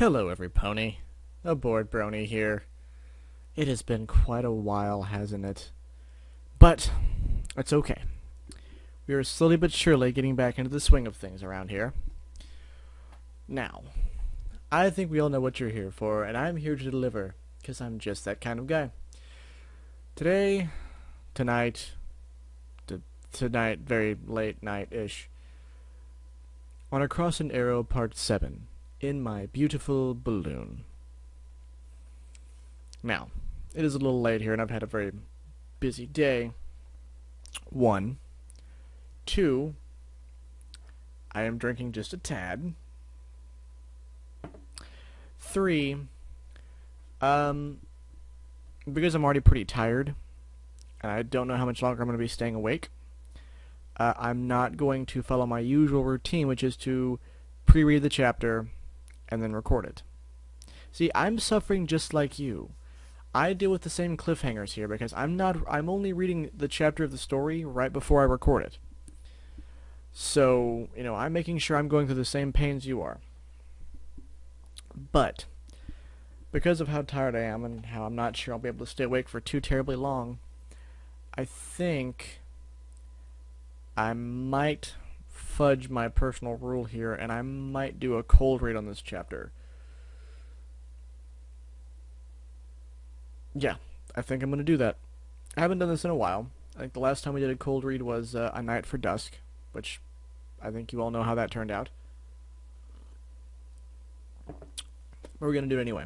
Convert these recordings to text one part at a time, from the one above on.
Hello, every pony. Aboard Brony here. It has been quite a while, hasn't it? But it's okay. We are slowly but surely getting back into the swing of things around here. Now, I think we all know what you're here for, and I'm here to deliver, because I'm just that kind of guy. Today, tonight, very late night-ish, on Across an Arrow Part 7, in my beautiful balloon. Now, it is a little late here, and I've had a very busy day. 1. 2. I am drinking just a tad. 3. Because I'm already pretty tired, and I don't know how much longer I'm going to be staying awake, I'm not going to follow my usual routine, which is to pre-read the chapter and then record it. See, I'm suffering just like you. I deal with the same cliffhangers here because I'm only reading the chapter of the story right before I record it. So, I'm making sure I'm going through the same pains you are. But because of how tired I am and how I'm not sure I'll be able to stay awake for too terribly long, I think I might fudge my personal rule here, and I might do a cold read on this chapter. Yeah, I think I'm going to do that. I haven't done this in a while. I think the last time we did a cold read was A Night for Dusk, which I think you all know how that turned out. But we're going to do it anyway.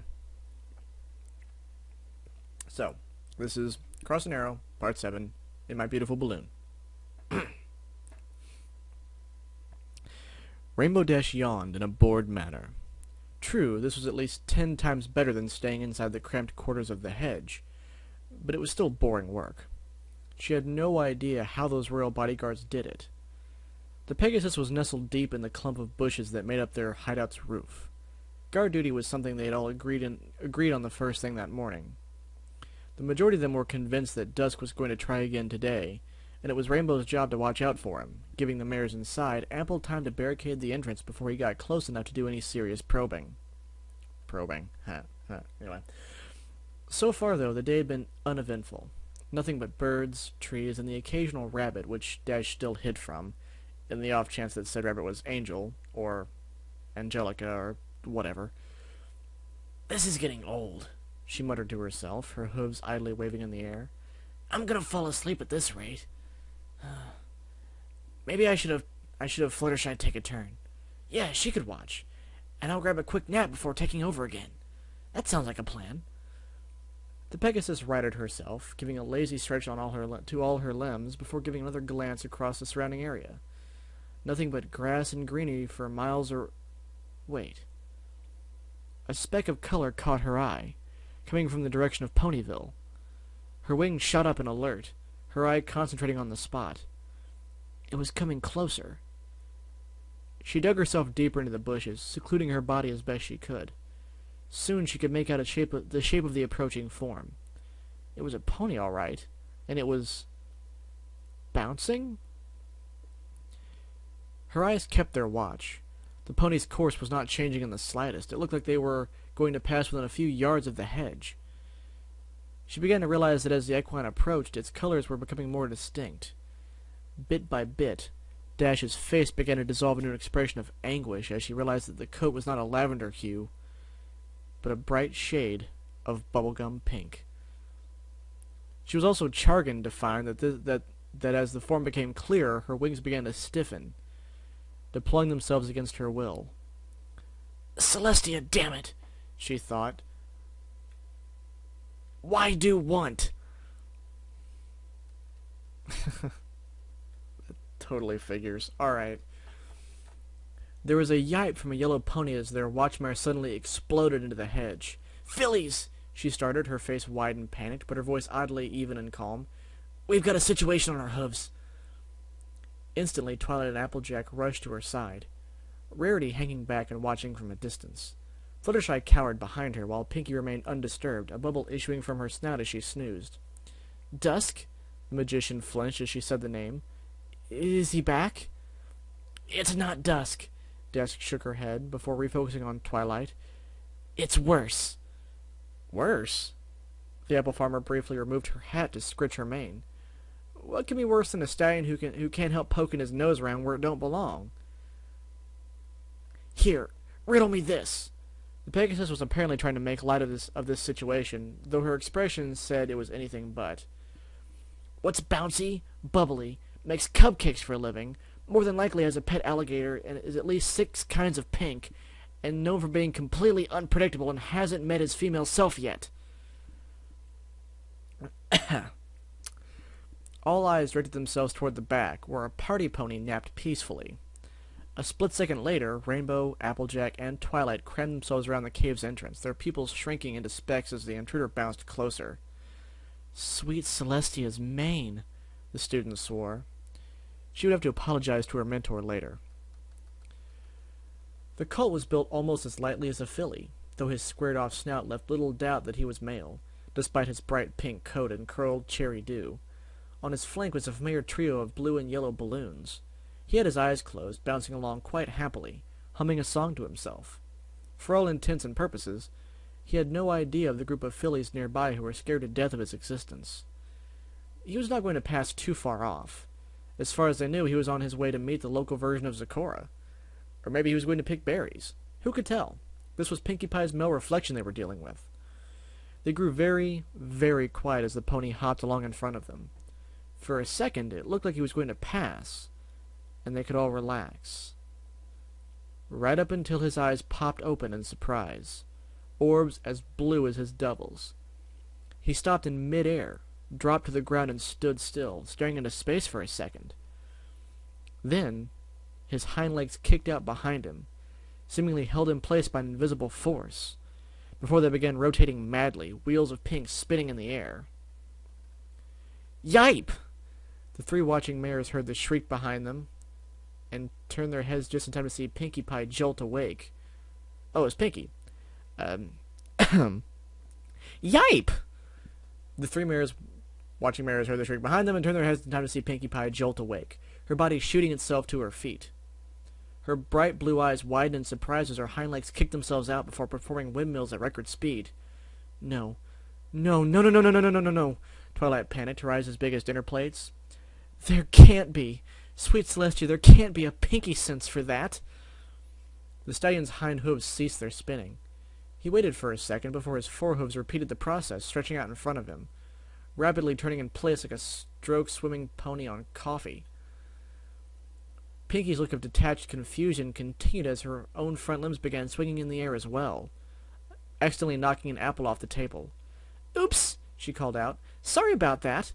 So, this is Across an Arrow, Part 7, in my beautiful balloon. Rainbow Dash yawned in a bored manner. True, this was at least 10 times better than staying inside the cramped quarters of the hedge, but it was still boring work. She had no idea how those royal bodyguards did it. The Pegasus was nestled deep in the clump of bushes that made up their hideout's roof. Guard duty was something they had all agreed on the first thing that morning. The majority of them were convinced that Dusk was going to try again today, and it was Rainbow's job to watch out for him, giving the mares inside ample time to barricade the entrance before he got close enough to do any serious probing. Anyway. So far, though, the day had been uneventful. Nothing but birds, trees, and the occasional rabbit, which Dash still hid from, in the off chance that said rabbit was Angel, or Angelica, or whatever. "This is getting old," she muttered to herself, her hooves idly waving in the air. "I'm gonna fall asleep at this rate. Maybe I should have Fluttershy take a turn. Yeah, she could watch. And I'll grab a quick nap before taking over again. That sounds like a plan." The Pegasus righted herself, giving a lazy stretch to all her limbs before giving another glance across the surrounding area. Nothing but grass and greenery for miles or... Wait. A speck of color caught her eye, coming from the direction of Ponyville. Her wings shot up in alert, her eye concentrating on the spot. It was coming closer. She dug herself deeper into the bushes, secluding her body as best she could. Soon she could make out the shape of the approaching form. It was a pony, all right, and it was... bouncing? Her eyes kept their watch. The pony's course was not changing in the slightest. It looked like they were going to pass within a few yards of the hedge. She began to realize that as the equine approached, its colors were becoming more distinct. Bit by bit, Dash's face began to dissolve into an expression of anguish as she realized that the coat was not a lavender hue, but a bright shade of bubblegum pink. She was also chagrined to find that as the form became clearer, her wings began to stiffen, deploying themselves against her will. "Celestia, damn it!" she thought. "Why do want?" Totally figures. Alright. There was a yipe from a yellow pony as their watchmare suddenly exploded into the hedge. "Fillies!" she started, her face wide and panicked, but her voice oddly even and calm. "We've got a situation on our hooves." Instantly, Twilight and Applejack rushed to her side, Rarity hanging back and watching from a distance. Fluttershy cowered behind her, while Pinkie remained undisturbed, a bubble issuing from her snout as she snoozed. "Dusk?" The magician flinched as she said the name. "Is he back?" "It's not Dusk." Dusk shook her head, before refocusing on Twilight. It's worse. Worse? The apple farmer briefly removed her hat to scritch her mane. What can be worse than a stallion who can't help poking his nose around where it don't belong? Here, riddle me this. The Pegasus was apparently trying to make light of this situation, though her expression said it was anything but. What's bouncy, bubbly, makes cupcakes for a living, more than likely has a pet alligator, and is at least 6 kinds of pink, and known for being completely unpredictable and hasn't met his female self yet? All eyes directed themselves toward the back, where a party pony napped peacefully. A split second later, Rainbow, Applejack, and Twilight crammed themselves around the cave's entrance, their pupils shrinking into specks as the intruder bounced closer. Sweet Celestia's mane, the student swore. She would have to apologize to her mentor later. The colt was built almost as lightly as a filly, though his squared-off snout left little doubt that he was male, despite his bright pink coat and curled cherry dew. On his flank was a familiar trio of blue and yellow balloons. He had his eyes closed, bouncing along quite happily, humming a song to himself. For all intents and purposes, he had no idea of the group of fillies nearby who were scared to death of his existence. He was not going to pass too far off. As far as they knew, he was on his way to meet the local version of Zecora. Or maybe he was going to pick berries. Who could tell? This was Pinkie Pie's male reflection they were dealing with. They grew very, very quiet as the pony hopped along in front of them. For a second, it looked like he was going to pass, and they could all relax. Right up until his eyes popped open in surprise, orbs as blue as his doubles. He stopped in mid-air, dropped to the ground and stood still, staring into space for a second. Then, his hind legs kicked out behind him, seemingly held in place by an invisible force, before they began rotating madly, wheels of pink spinning in the air. Yipe! The 3 watching mares heard the shriek behind them, and turned their heads just in time to see Pinkie Pie jolt awake. Oh, it's Pinkie. Yipe! The 3 watching mares heard the shriek behind them and turned their heads in time to see Pinkie Pie jolt awake, her body shooting itself to her feet. Her bright blue eyes widened in surprise as her hind legs kicked themselves out before performing windmills at record speed. No. No, no, no, no, no, no, no, no, no, no. Twilight panicked, her eyes as big as dinner plates. There can't be. Sweet Celestia, there can't be a Pinkie sense for that. The stallion's hind hooves ceased their spinning. He waited for a second before his forehooves repeated the process, stretching out in front of him, rapidly turning in place like a stroke-swimming pony on coffee. Pinkie's look of detached confusion continued as her own front limbs began swinging in the air as well, accidentally knocking an apple off the table. Oops! She called out. Sorry about that!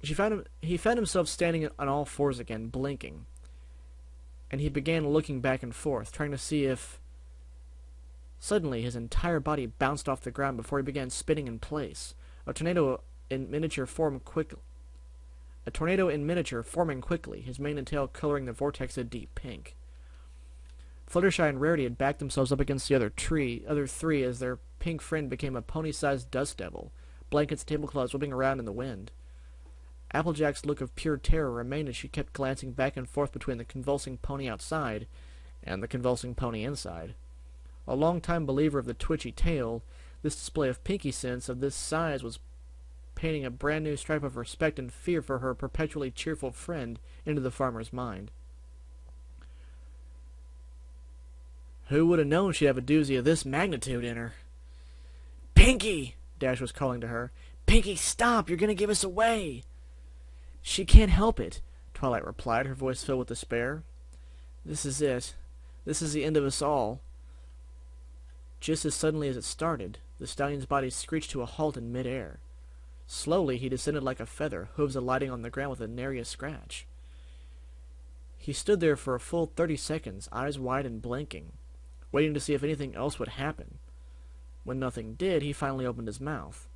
He found himself standing on all fours again, blinking, and he began looking back and forth, trying to see if... Suddenly, his entire body bounced off the ground before he began spinning in place. A tornado in miniature forming quickly, his mane and tail coloring the vortex a deep pink. Fluttershy and Rarity had backed themselves up against the other 3 as their pink friend became a pony-sized dust devil, blankets and tablecloths whipping around in the wind. Applejack's look of pure terror remained as she kept glancing back and forth between the convulsing pony outside and the convulsing pony inside. A long-time believer of the twitchy tail, this display of Pinkie sense of this size was painting a brand-new stripe of respect and fear for her perpetually cheerful friend into the farmer's mind. Who would have known she'd have a doozy of this magnitude in her? Pinkie! Dash was calling to her. Pinkie, stop! You're going to give us away! She can't help it, Twilight replied, her voice filled with despair. This is it. This is the end of us all. Just as suddenly as it started, the stallion's body screeched to a halt in mid-air. Slowly, he descended like a feather, hooves alighting on the ground with a nary a scratch. He stood there for a full 30 seconds, eyes wide and blinking, waiting to see if anything else would happen. When nothing did, he finally opened his mouth.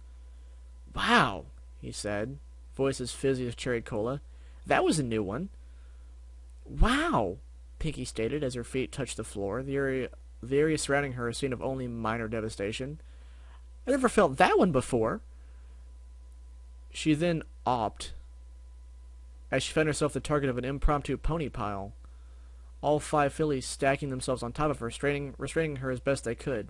Wow, he said, voice as fizzy as cherry cola. That was a new one. Wow, Pinkie stated as her feet touched the floor, the area surrounding her a scene of only minor devastation. I never felt that one before. She then opped, as she found herself the target of an impromptu pony pile, all 5 fillies stacking themselves on top of her, restraining her as best they could.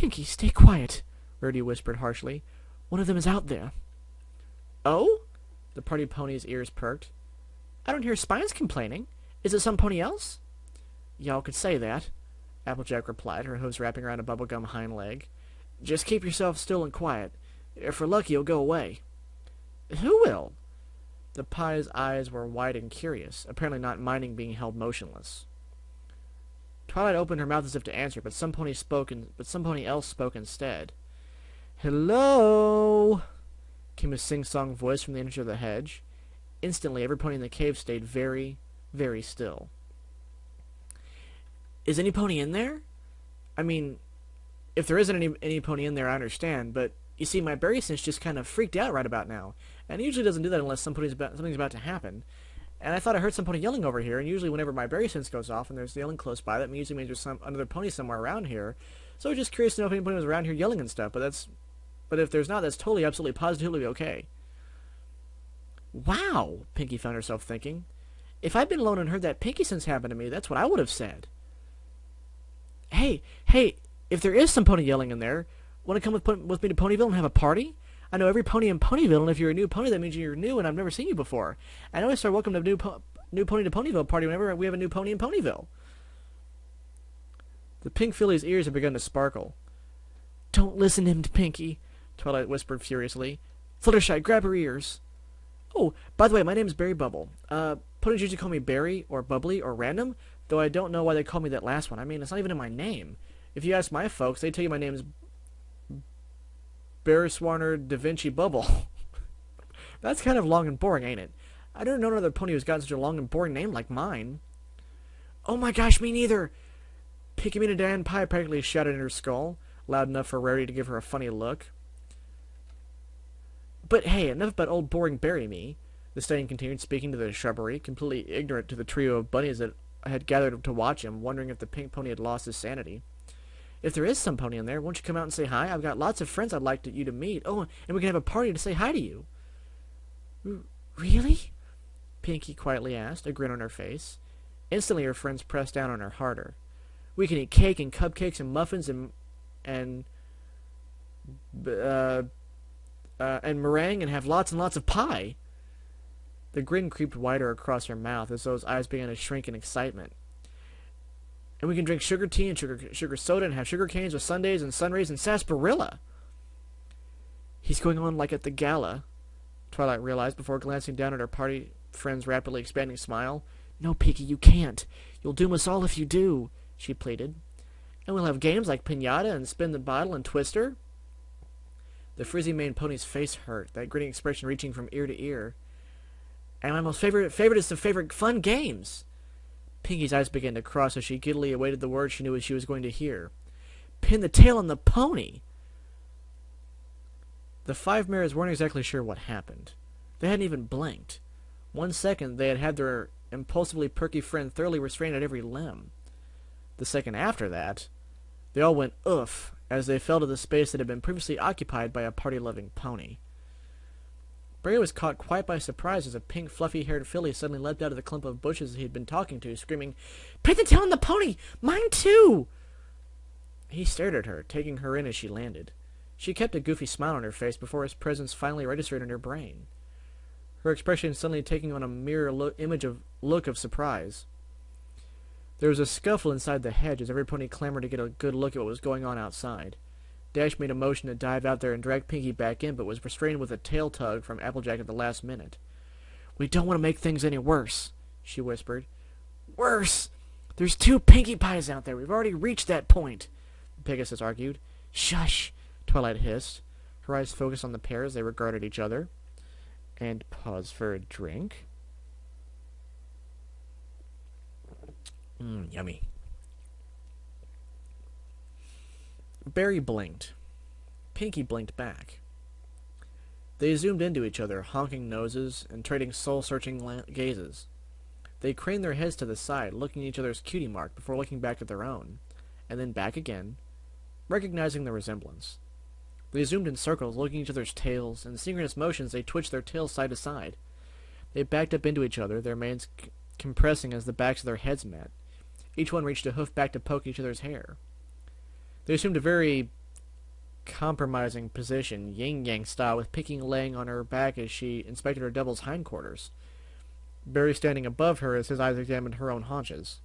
Pinkie, stay quiet, Rarity whispered harshly. One of them is out there. Oh? The party pony's ears perked. I don't hear Spines complaining. Is it some pony else? Y'all could say that, Applejack replied, her hooves wrapping around a bubblegum hind leg. Just keep yourself still and quiet. If we're lucky, you'll go away. Who will? The pie's eyes were wide and curious, apparently not minding being held motionless. Twilight opened her mouth as if to answer, but some pony else spoke instead. Hello? Came a sing-song voice from the edge of the hedge. Instantly, every pony in the cave stayed very, very still. Is any pony in there? I mean, if there isn't any pony in there, I understand, but you see, my berry sense just kind of freaked out right about now, and it usually doesn't do that unless something's about to happen. And I thought I heard some pony yelling over here, and usually whenever my berry sense goes off and there's yelling close by, that usually means there's another pony somewhere around here. So I was just curious to know if anybody was around here yelling and stuff, but if there's not, that's totally, absolutely, positively okay. Wow, Pinkie found herself thinking. If I'd been alone and heard that Pinkie sense happen to me, that's what I would have said. Hey, if there is some pony yelling in there, want to come with me to Ponyville and have a party? I know every pony in Ponyville, and if you're a new pony, that means you're new and I've never seen you before. I know I start welcome to a new pony to Ponyville party whenever we have a new pony in Ponyville. The pink filly's ears had begun to sparkle. Don't listen to him, Pinkie, Twilight whispered furiously. Fluttershy, grab her ears. Oh, by the way, my name's Berry Bubble. Ponies usually call me Berry, or Bubbly, or Random, though I don't know why they call me that last one. I mean, it's not even in my name. If you ask my folks, they tell you my name's Barriswarner Da Vinci Bubble. That's kind of long and boring, ain't it? I don't know another pony who's got such a long and boring name like mine. Oh my gosh, me neither! Pinkie Pie practically shouted in her skull, loud enough for Rarity to give her a funny look. But hey, enough about old boring Berry me, the stallion continued, speaking to the shrubbery, completely ignorant to the trio of bunnies that had gathered to watch him, wondering if the pink pony had lost his sanity. If there is some pony in there, won't you come out and say hi? I've got lots of friends I'd like you to meet. Oh, and we can have a party to say hi to you. Really? Pinkie quietly asked, a grin on her face. Instantly her friends pressed down on her harder. We can eat cake and cupcakes and muffins and meringue and have lots and lots of pie. The grin creeped wider across her mouth as though his eyes began to shrink in excitement. And we can drink sugar tea and sugar soda and have sugar canes with sundaes and sunrays and sarsaparilla. He's going on like at the gala, Twilight realized before glancing down at her party friend's rapidly expanding smile. No, Pinkie, you can't. You'll doom us all if you do, she pleaded. And we'll have games like Pinata and Spin the Bottle and Twister. The frizzy-maned pony's face hurt, that grinning expression reaching from ear to ear. And my most favorite is the favorite fun games. Pinkie's eyes began to cross as she giddily awaited the words she knew she was going to hear. Pin the tail on the pony! The five mares weren't exactly sure what happened. They hadn't even blinked. 1 second they had had their impulsively perky friend thoroughly restrained at every limb. The second after that, they all went oof as they fell to the space that had been previously occupied by a party-loving pony. Berry was caught quite by surprise as a pink, fluffy-haired filly suddenly leapt out of the clump of bushes he had been talking to, screaming, Pin the tail on the pony! Mine too! He stared at her, taking her in as she landed. She kept a goofy smile on her face before his presence finally registered in her brain, her expression suddenly taking on a mirror look of surprise. There was a scuffle inside the hedge as every pony clamored to get a good look at what was going on outside. Dash made a motion to dive out there and drag Pinkie back in, but was restrained with a tail tug from Applejack at the last minute. We don't want to make things any worse, she whispered. Worse! There's 2 Pinkie Pies out there. We've already reached that point, Pegasus argued. Shush, Twilight hissed. Her eyes focused on the pair as they regarded each other. And paused for a drink. Yummy. Berry blinked. Pinkie blinked back. They zoomed into each other, honking noses and trading soul-searching gazes. They craned their heads to the side, looking at each other's cutie mark before looking back at their own, and then back again, recognizing the resemblance. They zoomed in circles, looking at each other's tails. In synchronous motions, they twitched their tails side to side. They backed up into each other, their manes compressing as the backs of their heads met. Each one reached a hoof back to poke each other's hair. They assumed a very compromising position, yin-yang style, with Pinkie laying on her back as she inspected her devil's hindquarters. Barry standing above her as his eyes examined her own haunches.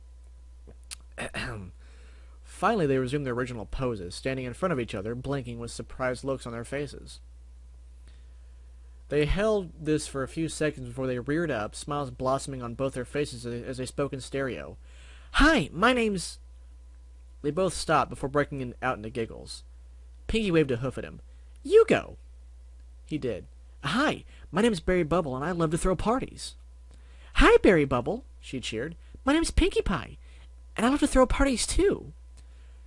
Finally, they resumed their original poses, standing in front of each other, blinking with surprised looks on their faces. They held this for a few seconds before they reared up, smiles blossoming on both their faces as they spoke in stereo. "Hi, my name's..." They both stopped before breaking out into giggles. Pinkie waved a hoof at him. "You go." He did. "Hi, my name's Barry Bubble, and I love to throw parties." "Hi, Barry Bubble," she cheered. "My name's Pinkie Pie, and I love to throw parties, too."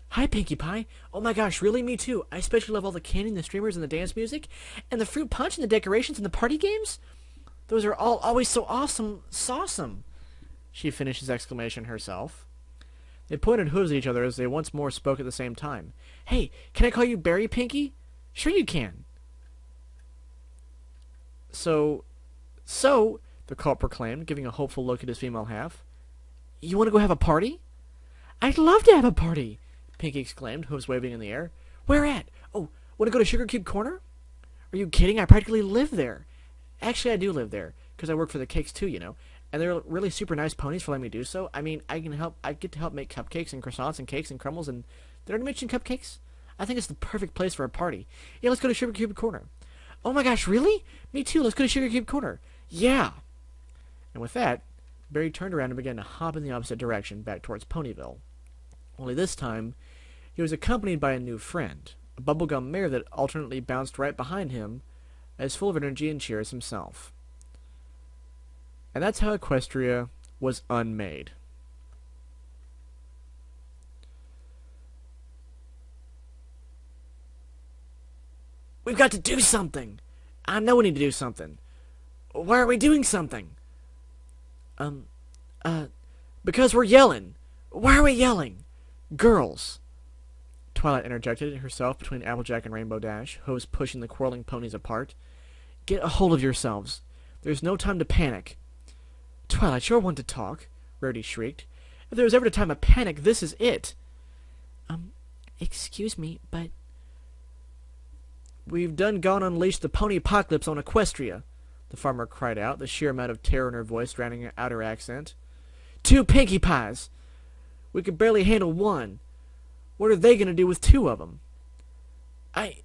"Hi, Pinkie Pie. Oh my gosh, really? Me too. I especially love all the candy and the streamers and the dance music, and the fruit punch and the decorations and the party games. Those are all always so awesome, sawsome," she finished his exclamation herself. They pointed hooves at each other as they once more spoke at the same time. "Hey, can I call you Barry, Pinkie?" "Sure you can." So, the cult proclaimed, giving a hopeful look at his female half. "You want to go have a party?" "I'd love to have a party," Pinkie exclaimed, hooves waving in the air. "Where at? Oh, want to go to Sugar Cube Corner?" "Are you kidding? I practically live there." "Actually, I do live there, because I work for the cakes too, you know. And they're really super nice ponies for letting me do so. I mean, I get to help make cupcakes and croissants and cakes and crumbles and... Did I already mention cupcakes? I think it's the perfect place for a party. Yeah, let's go to Sugar Cube Corner." "Oh my gosh, really? Me too, let's go to Sugar Cube Corner." "Yeah." And with that, Barry turned around and began to hop in the opposite direction, back towards Ponyville. Only this time, he was accompanied by a new friend, a bubblegum mare that alternately bounced right behind him, as full of energy and cheer as himself. And that's how Equestria was unmade. "We've got to do something. I know we need to do something. Why are we doing something?" Because we're yelling. Why are we yelling?" "Girls," Twilight interjected herself between Applejack and Rainbow Dash, hooves pushing the quarreling ponies apart. "Get a hold of yourselves. There's no time to panic." "Twilight, you're one to talk," Rarity shrieked. "If there was ever a time of panic, this is it." Excuse me, but..." "We've done gone unleashed the pony apocalypse on Equestria," the farmer cried out, the sheer amount of terror in her voice drowning out her accent. "2 Pinkie Pies! We could barely handle one. What are they going to do with 2 of them?" I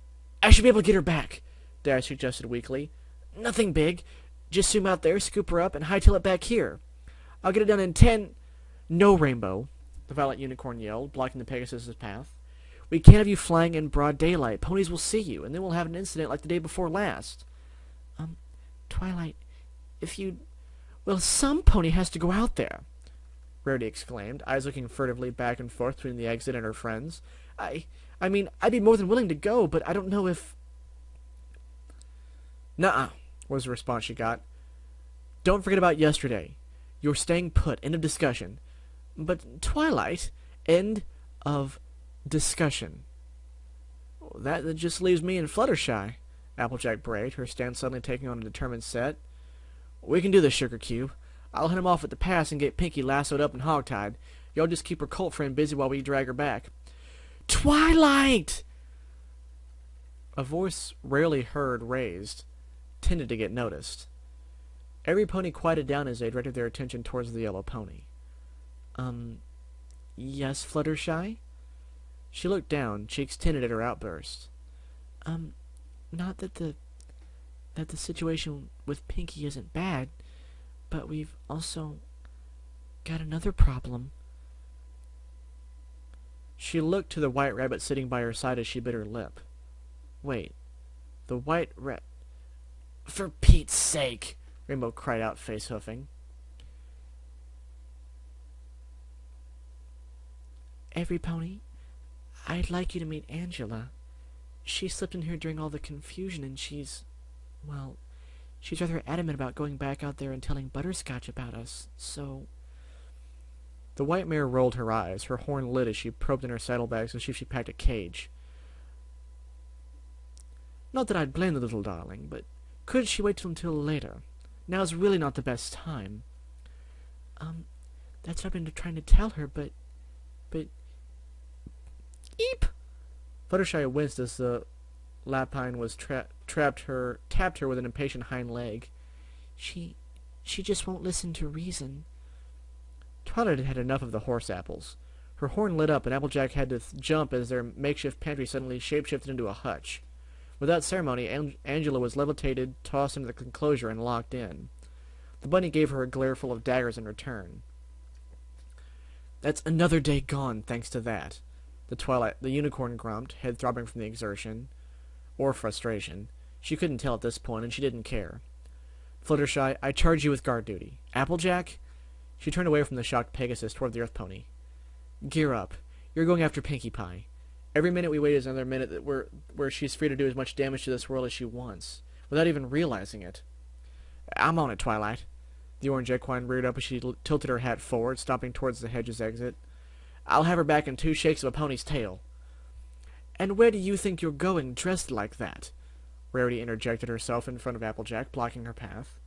should be able to get her back," Dash suggested weakly. "Nothing big. Just zoom out there, scoop her up, and hightail it back here. I'll get it done in 10... "No, Rainbow," the Violet Unicorn yelled, blocking the Pegasus's path. "We can't have you flying in broad daylight. Ponies will see you, and then we'll have an incident like the day before last." Twilight, if you... "Well, some pony has to go out there," Rarity exclaimed, eyes looking furtively back and forth between the exit and her friends. I mean, I'd be more than willing to go, but I don't know if..." "Nuh-uh," was the response she got. "Don't forget about yesterday. You're staying put. End of discussion." "But, Twilight..." "End of discussion." That just leaves me and Fluttershy," Applejack brayed, her stance suddenly taking on a determined set. "We can do this, Sugar Cube. I'll head him off at the pass and get Pinkie lassoed up and hogtied. Y'all just keep her cult friend busy while we drag her back." "Twilight!" A voice rarely heard raised tended to get noticed. Every pony quieted down as they directed their attention towards the yellow pony. Yes, Fluttershy?" She looked down, cheeks tinted at her outburst. Not that the situation with Pinkie isn't bad, but we've also got another problem." She looked to the white rabbit sitting by her side as she bit her lip. Wait, the white rat... "For Pete's sake!" Rainbow cried out, face-hoofing. "Every pony, I'd like you to meet Angela. She slipped in here during all the confusion, and she's rather adamant about going back out there and telling Butterscotch about us, so..." The white mare rolled her eyes, her horn lit as she probed in her saddlebags as if she packed a cage. "Not that I'd blame the little darling, but could she wait until later? Now's really not the best time." That's what I've been trying to tell her, but... Eep! Fluttershy winced as the Lapine was tapped her with an impatient hind leg. She just won't listen to reason. Twilight had had enough of the horse apples. Her horn lit up, and Applejack had to jump as their makeshift pantry suddenly shapeshifted into a hutch. Without ceremony, Angela was levitated, tossed into the enclosure, and locked in. The bunny gave her a glare full of daggers in return. That's another day gone, thanks to that. The unicorn grumped, head throbbing from the exertion. Or frustration. She couldn't tell at this point, and she didn't care. Fluttershy, I charge you with guard duty. Applejack? She turned away from the shocked Pegasus toward the earth pony. Gear up. You're going after Pinkie Pie. Every minute we wait is another minute where she's free to do as much damage to this world as she wants, without even realizing it. I'm on it, Twilight. The orange equine reared up as she tilted her hat forward, stomping towards the hedge's exit. I'll have her back in 2 shakes of a pony's tail. And where do you think you're going, dressed like that? Rarity interjected herself in front of Applejack, blocking her path.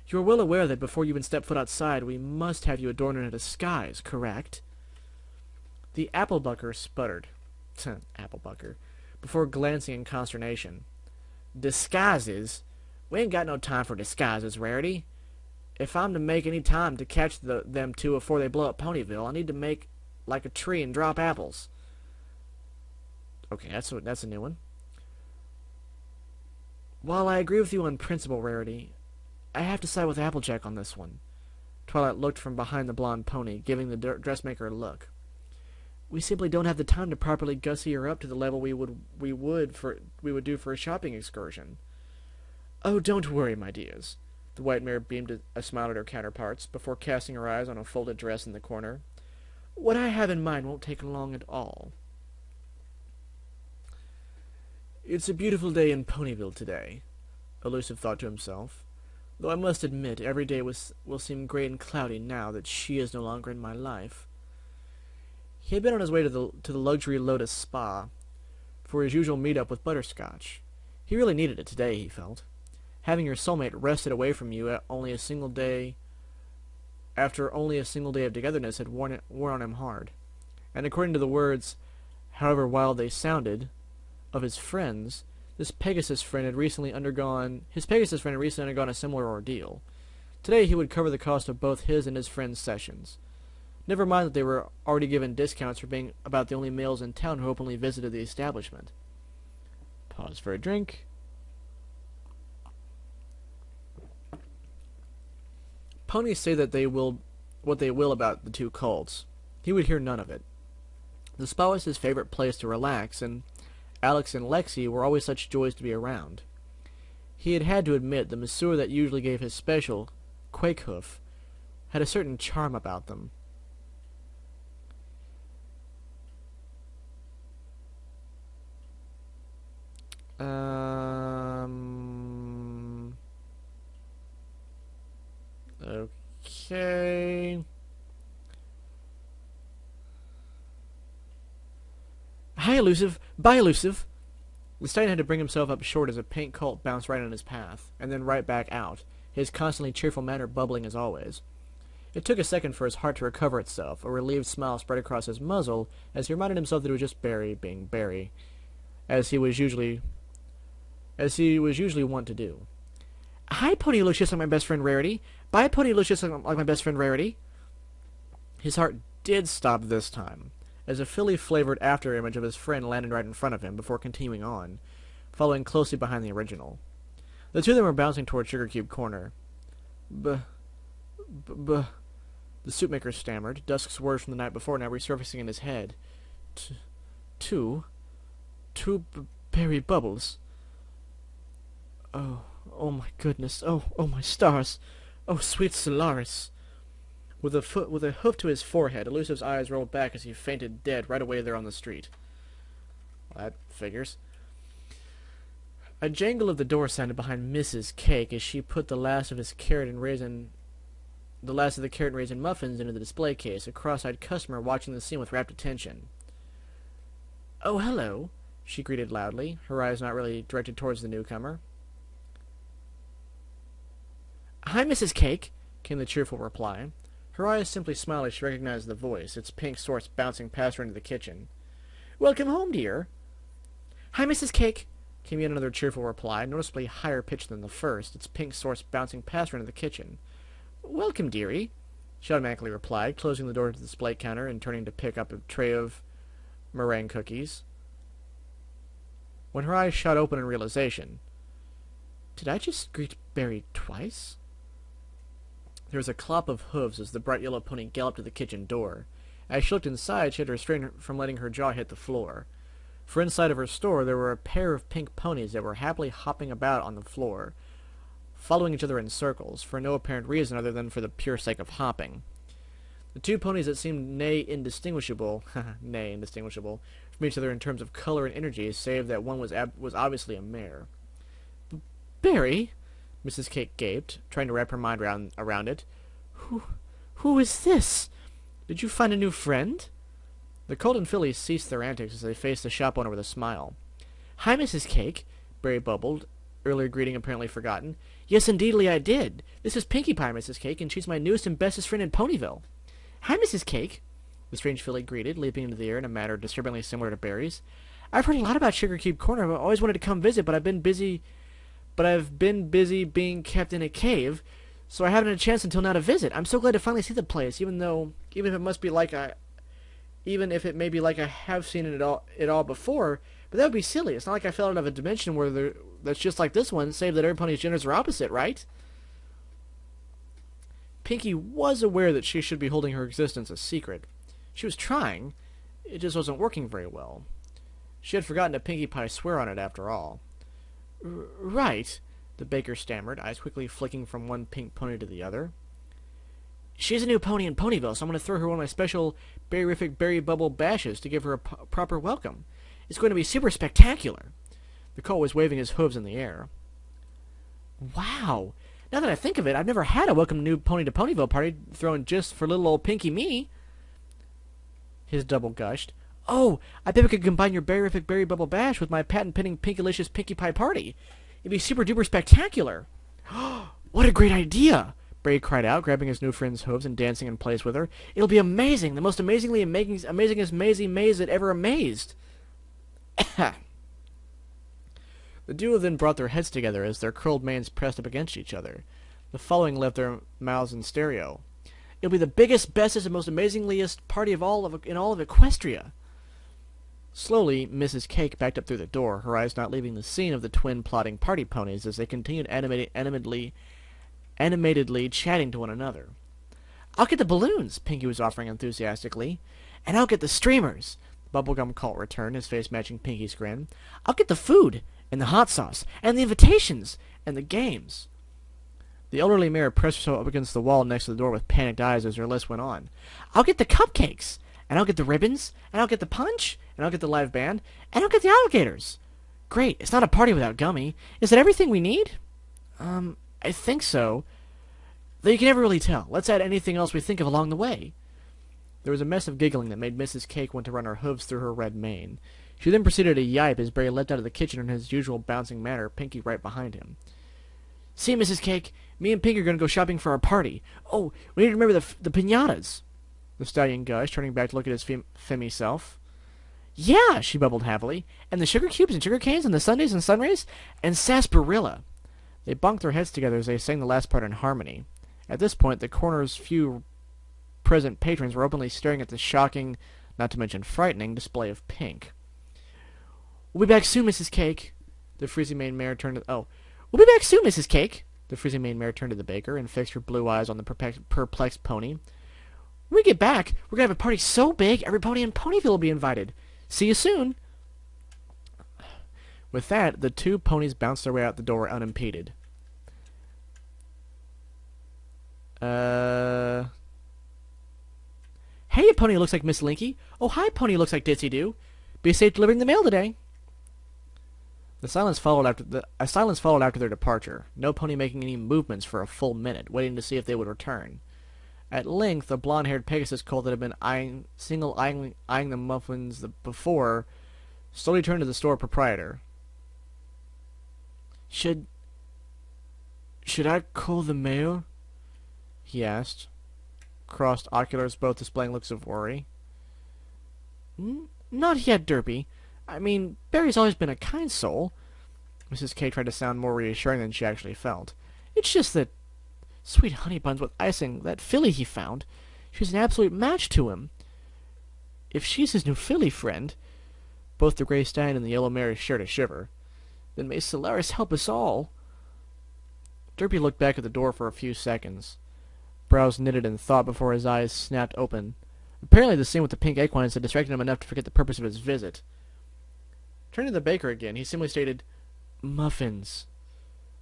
You're well aware that before you even step foot outside, we must have you adorned in a disguise, correct? The Applebucker sputtered. Applebucker. Before glancing in consternation. Disguises? We ain't got no time for disguises, Rarity. If I'm to make any time to catch them two before they blow up Ponyville, I need to make like a tree and drop apples. Okay, that's a new one. While I agree with you on principle, Rarity, I have to side with Applejack on this one. Twilight looked from behind the blonde pony, giving the dressmaker a look. We simply don't have the time to properly gussy her up to the level we would do for a shopping excursion. Oh, don't worry, my dears. The white mare beamed a smile at her counterparts, before casting her eyes on a folded dress in the corner. What I have in mind won't take long at all. It's a beautiful day in Ponyville today, Elusive thought to himself, though I must admit every day will seem gray and cloudy now that she is no longer in my life. He had been on his way to the luxury Lotus Spa for his usual meet-up with Butterscotch. He really needed it today, he felt. Having your soulmate wrested away from you after only a single day of togetherness had worn on him hard. And according to the words, however wild they sounded, of his friends, his Pegasus friend had recently undergone a similar ordeal. Today he would cover the cost of both his and his friends' sessions. Never mind that they were already given discounts for being about the only males in town who openly visited the establishment. Pause for a drink. Ponies say that they will what they will about the two colts. He would hear none of it. The spa was his favorite place to relax, and Alex and Lexi were always such joys to be around. He had to admit the masseur that usually gave his special, Quakehoof, had a certain charm about them. Okay. Hi, Elusive. Bye, Elusive. Lestat had to bring himself up short as a pink colt bounced right on his path, and then right back out, his constantly cheerful manner bubbling as always. It took a second for his heart to recover itself. A relieved smile spread across his muzzle as he reminded himself that it was just Barry being Barry, as he was usually wont to do. Hi, Pony looks just like my best friend Rarity. Bye, Pony looks just like my best friend Rarity. His heart did stop this time, as a filly-flavored after-image of his friend landed right in front of him before continuing on, following closely behind the original. The two of them were bouncing toward Sugar Cube Corner. The suitmaker stammered, Dusk's words from the night before now resurfacing in his head. Two berry bubbles. Oh my goodness. Oh my stars. Oh, sweet Solaris. With a hoof to his forehead, Elusive's eyes rolled back as he fainted dead right away there on the street. Well, that figures. A jangle of the door sounded behind Mrs. Cake as she put the last of the carrot and raisin muffins into the display case, a cross-eyed customer watching the scene with rapt attention. Oh, hello, she greeted loudly, her eyes not really directed towards the newcomer. Hi, Mrs. Cake, came the cheerful reply. Her eyes simply smiled as she recognized the voice, its pink source bouncing past her into the kitchen. Welcome home, dear. Hi, Mrs. Cake, Came yet another cheerful reply, noticeably higher pitched than the first, its pink source bouncing past her into the kitchen. "Welcome, dearie," she automatically replied, closing the door to the display counter and turning to pick up a tray of meringue cookies. When her eyes shot open in realization, did I just greet Barry twice? There was a clop of hooves as the bright yellow pony galloped to the kitchen door. As she looked inside, she had to restrain from letting her jaw hit the floor. For inside of her store, there were a pair of pink ponies that were happily hopping about on the floor, following each other in circles, for no apparent reason other than for the pure sake of hopping. The two ponies that seemed nay indistinguishable from each other in terms of color and energy, save that one was obviously a mare. "Barry," Mrs. Cake gaped, trying to wrap her mind around it. Who is this? Did you find a new friend?" The Colton fillies ceased their antics as they faced the shop owner with a smile. "Hi, Mrs. Cake," Barry bubbled, earlier greeting apparently forgotten. "Yes, indeedly I did. This is Pinkie Pie, Mrs. Cake, and she's my newest and bestest friend in Ponyville." "Hi, Mrs. Cake," the strange filly greeted, leaping into the air in a manner disturbingly similar to Barry's. "I've heard a lot about Sugar Cube Corner. I've always wanted to come visit, but I've been busy being kept in a cave, so I haven't had a chance until now to visit. I'm so glad to finally see the place, even if it may be like I have seen it all before, but that would be silly. It's not like I fell out of a dimension that's just like this one, save that every pony's genders are opposite, right?" Pinkie was aware that she should be holding her existence a secret. She was trying. It just wasn't working very well. She had forgotten to Pinkie Pie swear on it after all. Right," the baker stammered, eyes quickly flicking from one pink pony to the other. "She's a new pony in Ponyville, so I'm going to throw her one of my special berryrific berry bubble bashes to give her a proper welcome. It's going to be super spectacular." The colt was waving his hooves in the air. "Wow! Now that I think of it, I've never had a welcome new pony to Ponyville party thrown just for little old Pinkie me." His double gushed. "Oh, I bet we could combine your berryrific berry bubble bash with my patent-pending Pinkalicious Pinkie Pie party. It'd be super-duper spectacular." "What a great idea!" Barry cried out, grabbing his new friend's hooves and dancing in place with her. "It'll be amazing! The most amazingly amazingest maze that ever amazed!" The duo then brought their heads together as their curled manes pressed up against each other. The following left their mouths in stereo. "It'll be the biggest, bestest, and most amazingliest party in all of Equestria." Slowly, Mrs. Cake backed up through the door, her eyes not leaving the scene of the twin plotting party ponies as they continued animatedly chatting to one another. "I'll get the balloons," Pinkie was offering enthusiastically. "And I'll get the streamers," the bubblegum colt returned, his face matching Pinkie's grin. "I'll get the food, and the hot sauce, and the invitations, and the games." The elderly mare pressed herself up against the wall next to the door with panicked eyes as her list went on. "I'll get the cupcakes, and I'll get the ribbons, and I'll get the punch, and I'll get the live band, and I'll get the alligators. Great, it's not a party without Gummy. Is that everything we need?" I think so. Though you can never really tell. Let's add anything else we think of along the way." There was a mess of giggling that made Mrs. Cake want to run her hooves through her red mane. She then proceeded to yipe as Barry leapt out of the kitchen in his usual bouncing manner, Pinkie right behind him. "See, Mrs. Cake, me and Pinkie are going to go shopping for our party. Oh, we need to remember the piñatas." The stallion gushed, turning back to look at his femmy self. "Yeah," she bubbled happily. "And the sugar cubes and sugar canes and the sundaes and sunrays and sarsaparilla." They bonked their heads together as they sang the last part in harmony. At this point, the corner's few present patrons were openly staring at the shocking, not to mention frightening, display of pink. "We'll be back soon, Mrs. Cake." The frizzy-maned mare turned to... "Oh. We'll be back soon, Mrs. Cake." The frizzy-maned mare turned to the baker and fixed her blue eyes on the perplexed pony. "When we get back, we're going to have a party so big, every pony in Ponyville will be invited. See you soon." With that, the two ponies bounced their way out the door unimpeded. "Hey, pony looks like Miss Linky. Oh, hi, pony looks like Ditsy Doo. Be safe delivering the mail today." A silence followed after their departure, no pony making any movements for a full minute, waiting to see if they would return. At length, the blonde-haired Pegasus colt that had been eyeing the muffins before slowly turned to the store proprietor. Should I call the mayor?" he asked, crossed oculars both displaying looks of worry. "Not yet, Derpy. I mean, Barry's always been a kind soul. Mrs. K tried to sound more reassuring than she actually felt. It's just that sweet honey buns with icing, that filly he found, she's an absolute match to him. If she's his new filly friend, both the Grey Stein and the Yellow Mare shared a shiver, then may Solaris help us all. Derpy looked back at the door for a few seconds, brows knitted in thought before his eyes snapped open. Apparently the scene with the pink equines had distracted him enough to forget the purpose of his visit. Turning to the baker again, he simply stated, "Muffins."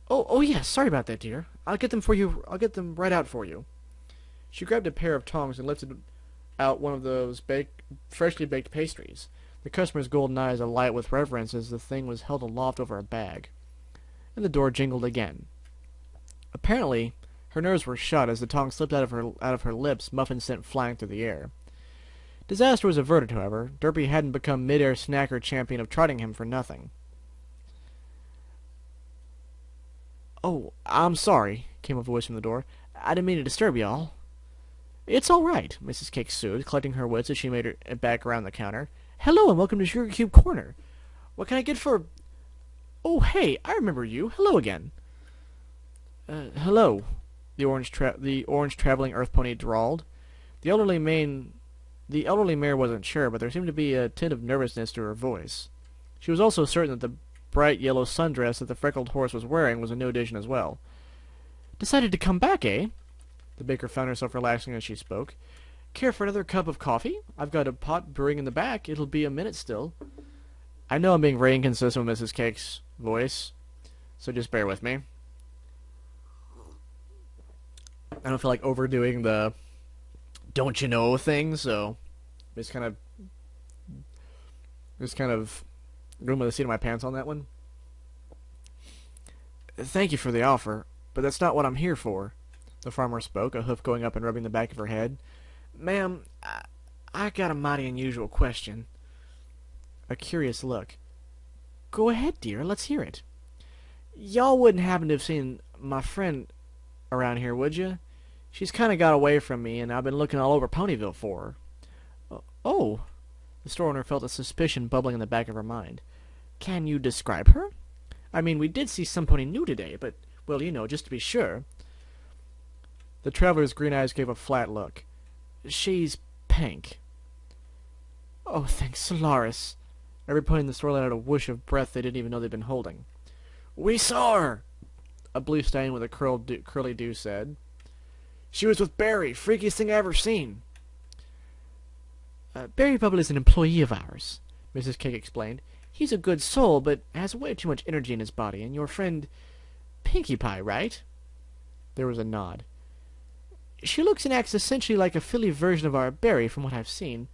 Oh, yes, sorry about that, dear. I'll get them for you. I'll get them right out for you. She grabbed a pair of tongs and lifted out one of those freshly baked pastries. The customer's golden eyes alight with reverence as the thing was held aloft over a bag. And the door jingled again. Apparently, her nerves were shot as the tongs slipped out of her lips, muffins sent flying through the air. Disaster was averted, however. Derpy hadn't become mid-air snacker champion of trotting him for nothing. "Oh, I'm sorry," came a voice from the door. "I didn't mean to disturb y'all." "It's all right," Mrs. Cake soothed, collecting her wits as she made her back around the counter. "Hello, and welcome to Sugar Cube Corner. What can I get for—" "Oh, hey, I remember you. Hello again." Hello," the orange traveling earth pony drawled. The elderly mare wasn't sure, but there seemed to be a tint of nervousness to her voice. She was also certain that the bright yellow sundress that the freckled horse was wearing was a new addition as well. "Decided to come back, eh?" The baker found herself relaxing as she spoke. "Care for another cup of coffee? I've got a pot brewing in the back. It'll be a minute still." I know I'm being very inconsistent with Mrs. Cake's voice, so just bear with me. I don't feel like overdoing the "don't you know" thing, so just kind of going with the seat of my pants on that one. "Thank you for the offer, but that's not what I'm here for." The farmer spoke, a hoof going up and rubbing the back of her head. "Ma'am, I got a mighty unusual question." A curious look. "Go ahead, dear, let's hear it." "Y'all wouldn't happen to have seen my friend around here, would you? She's kind of got away from me, and I've been looking all over Ponyville for her." "Oh." The store owner felt a suspicion bubbling in the back of her mind. "Can you describe her? I mean, we did see some pony new today, but, well, you know, just to be sure." The traveler's green eyes gave a flat look. "She's pink." "Oh, thank Solaris." Every pony in the store let out a whoosh of breath they didn't even know they'd been holding. "We saw her," a blue stallion with a curly do said. "She was with Barry. Freakiest thing I ever seen." "Barry Bubble is an employee of ours," Mrs. Cake explained. "He's a good soul, but has way too much energy in his body, and your friend Pinkie Pie, right?" There was a nod. "She looks and acts essentially like a filly version of our Barry, from what I've seen.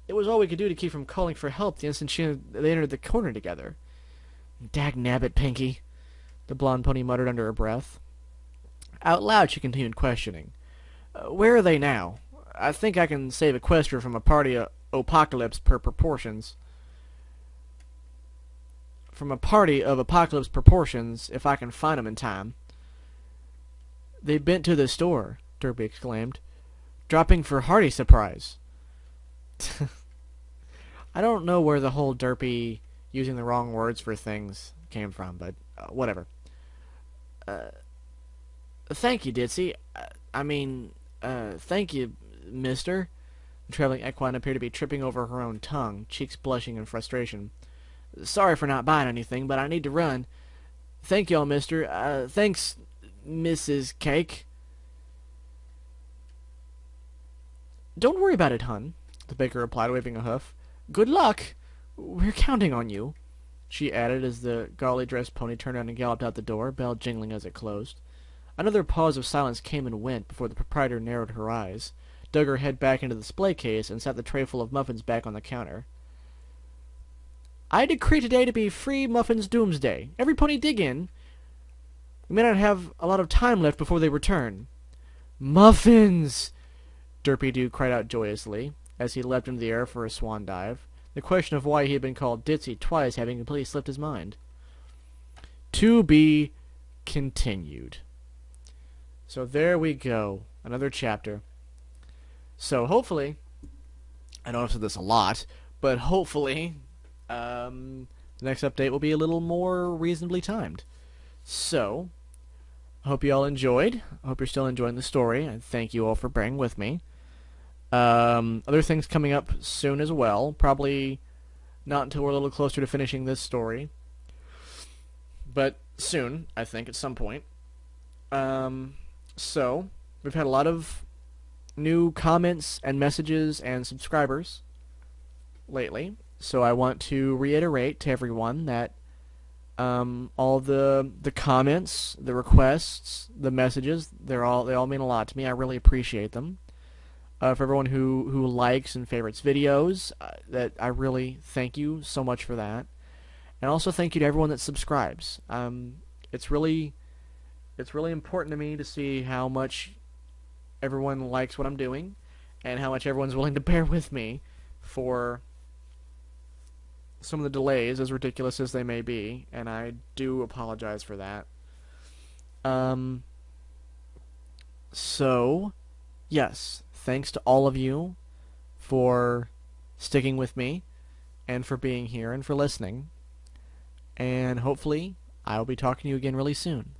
It was all we could do to keep from calling for help the instant they entered the corner together." "Dag-nabbit, Pinkie," the blonde pony muttered under her breath. Out loud she continued questioning. "Where are they now? I think I can save Equestria from a party of apocalypse proportions. If I can find 'em in time." "They bent to the store," Derpy exclaimed, "dropping for hearty surprise." I don't know where the whole Derpy using the wrong words for things came from, but whatever. "Thank you, Ditzy. Thank you, mister." The traveling equine appeared to be tripping over her own tongue, cheeks blushing in frustration. "Sorry for not buying anything, but I need to run. Thank y'all, mister. Thanks, Mrs. Cake." "Don't worry about it, hun," the baker replied, waving a hoof. "Good luck. We're counting on you," she added as the gaudily dressed pony turned around and galloped out the door, bell jingling as it closed. Another pause of silence came and went before the proprietor narrowed her eyes, dug her head back into the display case, and set the tray full of muffins back on the counter. "I decree today to be Free Muffins Doomsday. Every pony dig in. We may not have a lot of time left before they return." "Muffins!" Derpy Doo cried out joyously, as he leapt into the air for a swan dive, the question of why he had been called Ditzy twice having completely slipped his mind. To be continued. So there we go. Another chapter. So hopefully, I know I've said this a lot, but hopefully, the next update will be a little more reasonably timed. So, I hope you all enjoyed. I hope you're still enjoying the story, and thank you all for bearing with me. Other things coming up soon as well. Probably not until we're a little closer to finishing this story, but soon, I think, at some point. So, we've had a lot of new comments and messages and subscribers lately. So I want to reiterate to everyone that all the comments, the requests, the messages, they all mean a lot to me. I really appreciate them. For everyone who likes and favorites videos, that I really thank you so much for that. And also thank you to everyone that subscribes. It's really important to me to see how much everyone likes what I'm doing and how much everyone's willing to bear with me for some of the delays, as ridiculous as they may be, and I do apologize for that. So, yes, thanks to all of you for sticking with me and for being here and for listening. And hopefully, I will be talking to you again really soon.